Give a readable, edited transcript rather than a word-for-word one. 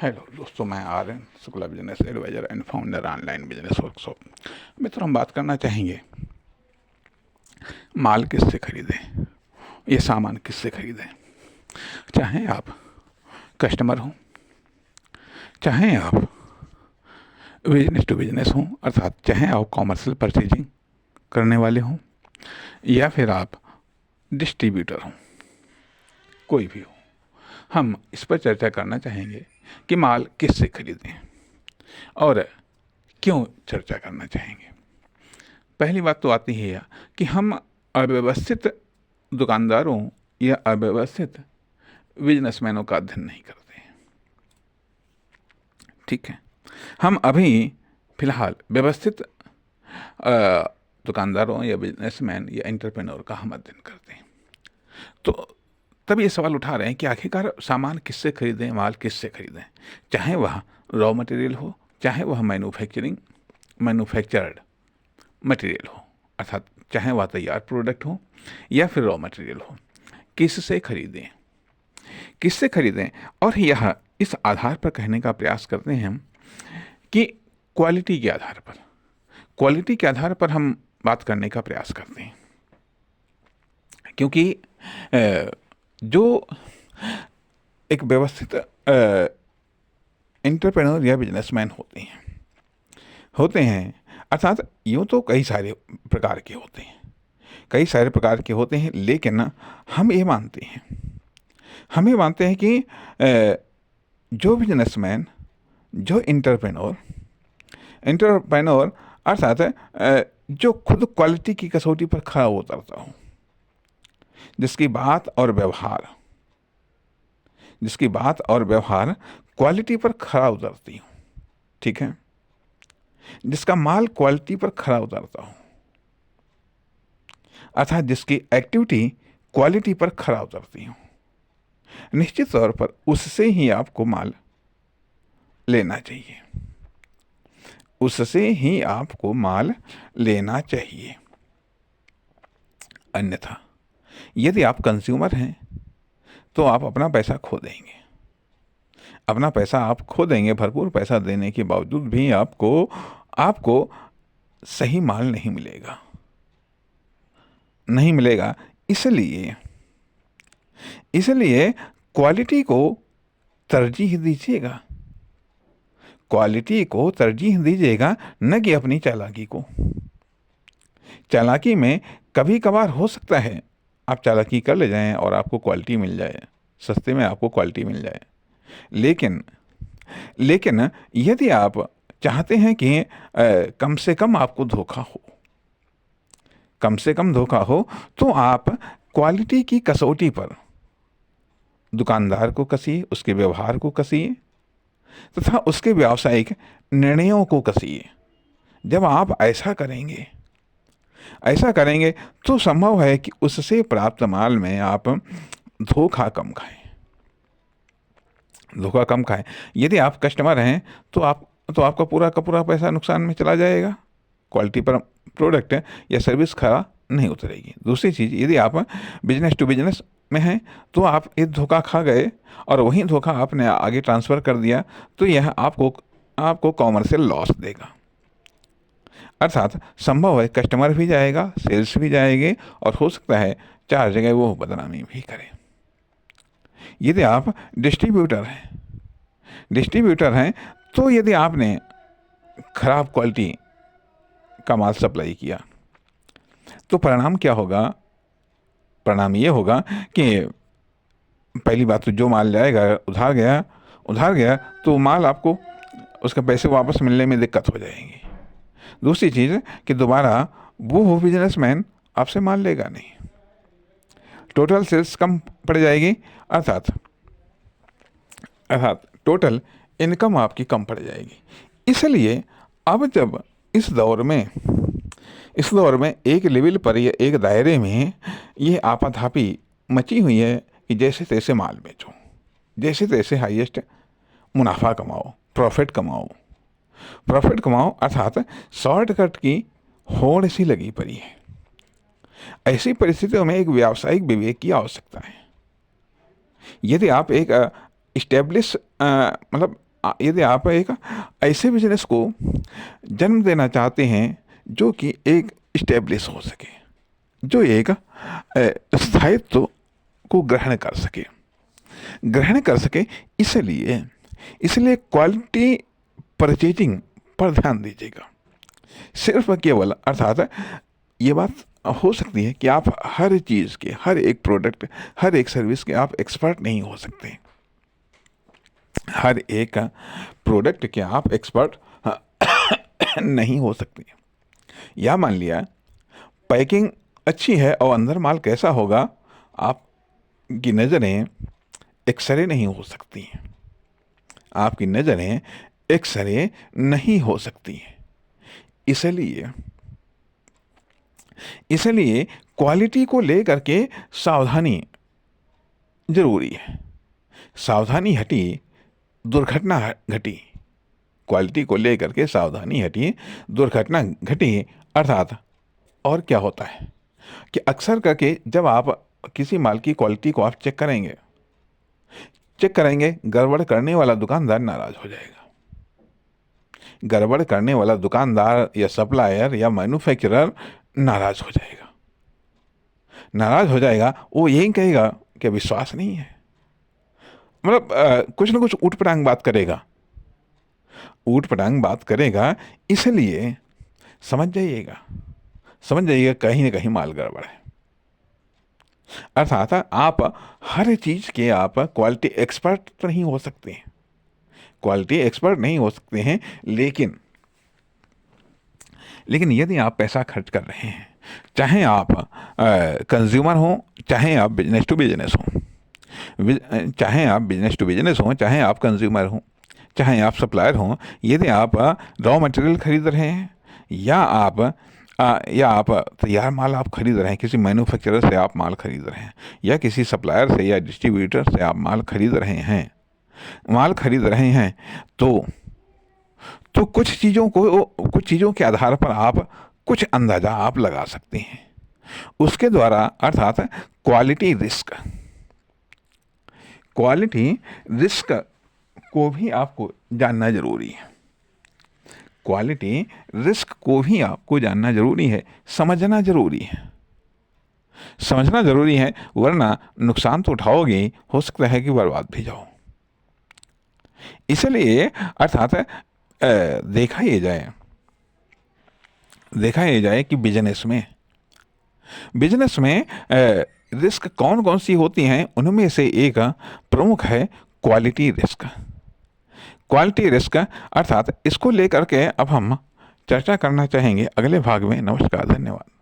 Hello दोस्तों, मैं Aryan Shukla, business advisor and founder online business workshop. मित्रों, हम बात करना चाहेंगे माल किससे खरीदें, ये सामान किससे खरीदें। चाहे आप कस्टमर हों, चाहे आप बिजनेस टू बिजनेस हों, अर्थात चाहे आप कॉमर्शियल परचेजिंग करने वाले हों, या फिर आप डिस्ट्रीब्यूटर हों, कोई भी हो, हम इस पर चर्चा करना चाहेंगे कि माल किससे खरीदें और क्यों चर्चा करना चाहेंगे। पहली बात तो आती है कि हम अव्यवस्थित दुकानदारों या अव्यवस्थित बिजनेसमैनों का अध्ययन नहीं करते हैं। ठीक है, हम अभी फिलहाल व्यवस्थित दुकानदारों या बिजनेसमैन या एंटरप्रेन्योर का हम अध्ययन करते हैं। तो तब ये सवाल उठा रहे हैं कि आखिरकार सामान किससे खरीदें, माल किससे खरीदें, चाहे वह रॉ मटेरियल हो, चाहे वह मैन्युफैक्चर्ड मटेरियल हो, अर्थात चाहे वह तैयार प्रोडक्ट हो या फिर रॉ मटेरियल हो, किससे खरीदें, किससे खरीदें। और यह इस आधार पर कहने का प्रयास करते हैं हम कि क्वालिटी के आधार पर हम बात करने का प्रयास करते हैं, क्योंकि जो एक व्यवस्थित एंटरप्रेन्योर या बिजनेसमैन होते हैं, अर्थात यूँ तो कई सारे प्रकार के होते हैं, लेकिन हम ये मानते हैं कि जो बिजनेसमैन, जो एंटरप्रेन्योर अर्थात जो खुद क्वालिटी की कसौटी पर खरा उतरता हो, जिसकी बात और व्यवहार क्वालिटी पर खरा उतरती हो, ठीक है, जिसका माल क्वालिटी पर खरा उतरता हो, अर्थात जिसकी एक्टिविटी क्वालिटी पर खरा उतरती हो, निश्चित तौर पर उससे ही आपको माल लेना चाहिए। अन्यथा यदि आप कंज्यूमर हैं तो आप अपना पैसा खो देंगे। भरपूर पैसा देने के बावजूद भी आपको सही माल नहीं मिलेगा। इसलिए क्वालिटी को तरजीह दीजिएगा, न कि अपनी चालाकी में कभी कभार हो सकता है आप चालाकी कर ले जाएं और आपको क्वालिटी मिल जाए, सस्ते में आपको क्वालिटी मिल जाए। लेकिन यदि आप चाहते हैं कि कम से कम आपको धोखा हो, तो आप क्वालिटी की कसौटी पर दुकानदार को कसिए, उसके व्यवहार को कसिए तथा उसके व्यावसायिक निर्णयों को कसिए। जब आप ऐसा करेंगे तो संभव है कि उससे प्राप्त माल में आप धोखा कम खाएं। यदि आप कस्टमर हैं तो आपका पूरा का पूरा पैसा नुकसान में चला जाएगा, क्वालिटी पर प्रोडक्ट या सर्विस खरा नहीं उतरेगी। दूसरी चीज़, यदि आप बिजनेस टू बिजनेस में हैं तो आप ये धोखा खा गए और वही धोखा आपने आगे ट्रांसफ़र कर दिया, तो यह आपको कॉमर्शियल लॉस देगा। अर्थात संभव है कस्टमर भी जाएगा, सेल्स भी जाएंगे, और हो सकता है 4 जगह वो बदनामी भी करें। यदि आप डिस्ट्रीब्यूटर हैं तो यदि आपने खराब क्वालिटी का माल सप्लाई किया तो परिणाम क्या होगा? परिणाम ये होगा कि पहली बात तो जो माल जाएगा उधार गया तो माल आपको उसके पैसे वापस मिलने में दिक्कत हो जाएगी। दूसरी चीज़ कि दोबारा वो बिजनेसमैन आपसे माल लेगा नहीं, टोटल सेल्स कम पड़ जाएगी, अर्थात टोटल इनकम आपकी कम पड़ जाएगी। इसलिए अब जब इस दौर में एक लेवल पर या एक दायरे में ये आपाधापी मची हुई है कि जैसे तैसे माल बेचो, जैसे तैसे हाईएस्ट मुनाफा कमाओ, प्रॉफिट कमाओ, अर्थात शॉर्टकट की होड़ सी लगी पड़ी है। ऐसी परिस्थितियों में एक व्यावसायिक विवेक की आवश्यकता है। यदि आप एक यदि आप एक ऐसे बिजनेस को जन्म देना चाहते हैं जो कि एक इस्टेब्लिश हो सके, जो एक स्थायित्व को ग्रहण कर सके, इसलिए क्वालिटी परचेजिंग पर ध्यान दीजिएगा। सिर्फ केवल अर्थात ये बात हो सकती है कि आप हर चीज़ के, हर एक प्रोडक्ट, हर एक सर्विस के आप एक्सपर्ट नहीं हो सकते। हर एक प्रोडक्ट के आप एक्सपर्ट नहीं हो सकते। या मान लिया पैकिंग अच्छी है और अंदर माल कैसा होगा, आपकी नज़रें एक्सरे नहीं हो सकती हैं। आपकी नज़रें एक्सरे नहीं हो सकती हैं। इसलिए क्वालिटी को लेकर के सावधानी जरूरी है। सावधानी हटी, दुर्घटना घटी। क्वालिटी को लेकर के सावधानी हटी, दुर्घटना घटी। अर्थात और क्या होता है कि अक्सर करके जब आप किसी माल की क्वालिटी को आप चेक करेंगे, गड़बड़ करने वाला दुकानदार नाराज हो जाएगा। गड़बड़ करने वाला दुकानदार या सप्लायर या मैन्युफैक्चरर नाराज हो जाएगा। वो यही कहेगा कि विश्वास नहीं है, मतलब कुछ ना कुछ ऊटपटांग बात करेगा। इसलिए समझ जाइएगा कहीं ना कहीं माल गड़बड़ है। अर्थात आप हर चीज़ के आप क्वालिटी एक्सपर्ट तो नहीं हो सकते हैं, लेकिन यदि आप पैसा खर्च कर रहे हैं, चाहे आप कंज्यूमर हो, चाहे आप बिजनेस टू बिजनेस हो, चाहे आप कंज्यूमर हो, चाहे आप सप्लायर हो, यदि आप रॉ मटेरियल खरीद रहे हैं या आप तैयार माल आप खरीद रहे हैं, किसी मैन्युफैक्चरर से आप माल खरीद रहे हैं या किसी सप्लायर से या डिस्ट्रीब्यूटर से आप माल खरीद रहे हैं, तो कुछ चीज़ों के आधार पर आप कुछ अंदाजा आप लगा सकते हैं उसके द्वारा। अर्थात क्वालिटी रिस्क को भी आपको जानना जरूरी है। समझना जरूरी है, वरना नुकसान तो उठाओगे, हो सकता है कि बर्बाद भी जाओ। इसलिए अर्थात देखा ये जाए कि बिजनेस में रिस्क कौन कौन सी होती हैं। उनमें से एक प्रमुख है क्वालिटी रिस्क। अर्थात इसको लेकर के अब हम चर्चा करना चाहेंगे अगले भाग में। नमस्कार, धन्यवाद।